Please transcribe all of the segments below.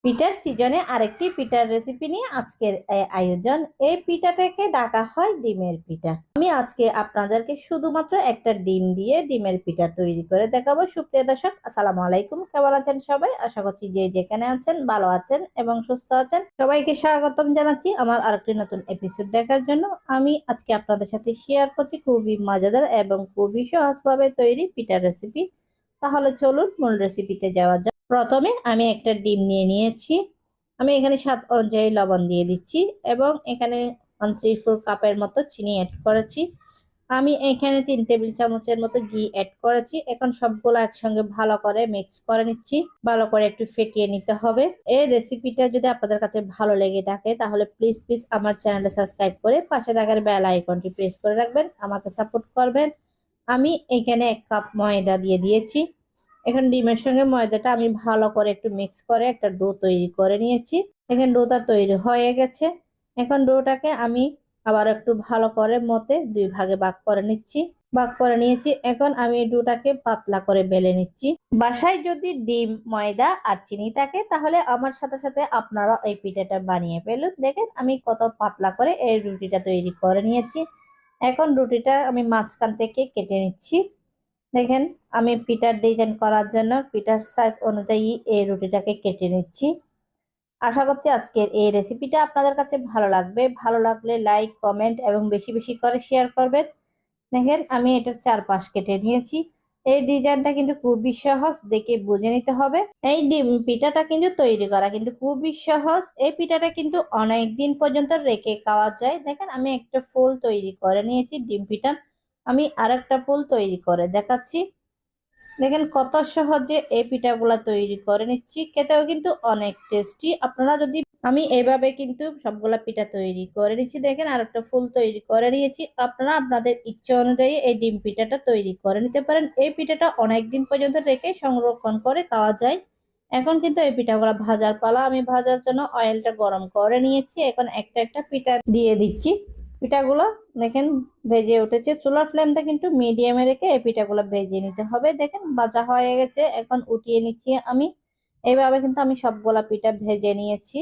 পিঠার সিজনে আরেকটি পিঠার রেসিপি নিয়ে আজকের আয়োজন। এই পিঠাটাকে ডাকা হয় ডিমের পিঠা। আমি আজকে আপনাদেরকে শুধুমাত্র একটা ডিম দিয়ে ডিমের পিঠা তৈরি করে দেখাবো। সুপ্রিয় দর্শক, আসসালামু আলাইকুম। কেমন আছেন সবাই? আশা করছি যে যেখানে আছেন ভালো আছেন এবং সুস্থ আছেন। সবাইকে স্বাগতম জানাচ্ছি আমার আরেকটি নতুন এপিসোড দেখার জন্য। আমি আজকে আপনাদের সাথে শেয়ার করছি খুবই মজাদার এবং খুবই সহজভাবে তৈরি পিঠার রেসিপি। তাহলে চলুন মূল রেসিপিতে যাওয়া যাক। প্রথমে আমি একটা ডিম নিয়ে নিয়েছি। আমি এখানে স্বাদ অনুযায়ী লবণ দিয়ে দিচ্ছি এবং এখানে 1/3 কাপের মতো চিনি অ্যাড করেছি। আমি এখানে 3 টেবিল চামচের মতো ঘি অ্যাড করেছি। এখন সবগুলো একসঙ্গে ভালো করে মিক্স করে নিচ্ছি। ভালো করে একটু ফেটিয়ে নিতে হবে। এই রেসিপিটা যদি আপনাদের কাছে ভালো লেগে থাকে তাহলে প্লিজ প্লিজ আমার চ্যানেলটা সাবস্ক্রাইব করে পাশে থাকার বেল আইকনটি প্রেস করে রাখবেন, আমাকে সাপোর্ট করবেন। আমি এখানে 1 কাপ ময়দা দিয়ে দিয়েছি। এখন ডিমের সঙ্গে ময়দাটা আমি ভালো করে একটু মিক্স করে একটা ডো তৈরি করে নিয়েছি। এখন ডোটা তৈরি হয়ে গেছে। এখন ডোটাকে আমি আবার একটু ভালো করে মতে 2 ভাগে ভাগ করে নিচ্ছি। ভাগ করে নিয়েছি। এখন আমি এই ডোটাকে পাতলা করে বেলে নিচ্ছি। বাসায় যদি ডিম, ময়দা আর চিনি থাকে তাহলে আমার সাথে সাথে আপনারা এই পিঠাটা বানিয়ে ফেলুন। দেখেন আমি কত পাতলা করে এই রুটিটা তৈরি করে নিয়েছি। এখন রুটিটা আমি মাঝখান থেকে কেটে নিচ্ছি। দেখেন আমি পিঠার ডিজাইন করার জন্য পিঠার সাইজ অনুযায়ী এই রুটিটাকে কেটে নিচ্ছি। আশা করছি আজকের এই রেসিপিটা আপনাদের কাছে ভালো লাগবে। ভালো লাগলে লাইক, কমেন্ট এবং বেশি বেশি করে শেয়ার করবেন। দেখেন আমি এটার 4 পাশ কেটে নিয়েছি। এই ডিজাইনটা কিন্তু খুবই সহজ, দেখে বুঝে নিতে হবে। এই ডিম পিঠাটা কিন্তু তৈরি করা কিন্তু খুবই সহজ। এই পিঠাটা কিন্তু অনেক দিন পর্যন্ত রেখে খাওয়া যায়। দেখেন আমি একটা ফুল তৈরি করে নিয়েছি ডিম পিঠা। আমি আরেকটা ফুল তৈরি করে দেখাচ্ছি। দেখেন কত সহজে এই পিঠাগুলা তৈরি করে নিচ্ছি। খেতেও কিন্তু অনেক টেস্টি। আপনারা যদি আমি এইভাবে কিন্তু সবগুলা পিঠা তৈরি করে নিচ্ছি। দেখেন আর একটা ফুল তৈরি করে নিয়েছি। আপনারা আপনাদের ইচ্ছা অনুযায়ী এই ডিম পিঠাটা তৈরি করে নিতে পারেন। এই পিঠাটা অনেক দিন পর্যন্ত রেখে সংরক্ষণ করে খাওয়া যায়। এখন কিন্তু এই পিঠাগুলা ভাজার পালা। আমি ভাজার জন্য অয়েলটা গরম করে নিয়েছি। এখন একটা একটা পিঠা দিয়ে দিচ্ছি। পিঠাগুলো দেখেন ভেজে উঠেছে। চুলার ফ্লেমটা কিন্তু মিডিয়ামে রেখে এই পিঠাগুলো ভেজে নিতে হবে। দেখেন ভাজা হয়ে গেছে, এখন উঠিয়ে নিচ্ছি আমি। এইভাবে কিন্তু আমি সবগুলা পিঠা ভেজে নিয়েছি।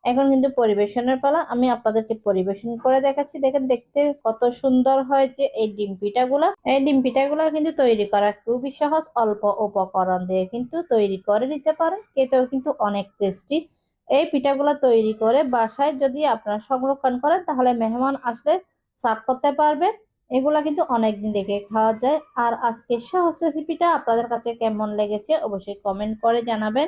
এখন কিন্তু পরিবেশনের পালা। আমি আপনাদেরকে পরিবেশন করে দেখাচ্ছি। দেখেন দেখতে কত সুন্দর হয়েছে এই ডিম পিঠাগুলা। এই ডিম পিঠাগুলো কিন্তু তৈরি করা খুবই সহজ। অল্প উপকরণ দিয়ে কিন্তু তৈরি করে নিতে পারেন। খেতেও কিন্তু অনেক টেস্টি। এই পিঠাগুলো তৈরি করে বাসায় যদি আপনারা সংরক্ষণ করেন তাহলে মেহমান আসলে সার্ভ করতে পারবেন। এগুলা কিন্তু অনেকদিন রেখে খাওয়া যায়। আর আজকে সহজ রেসিপিটা আপনাদের কাছে কেমন লেগেছে অবশ্যই কমেন্ট করে জানাবেন।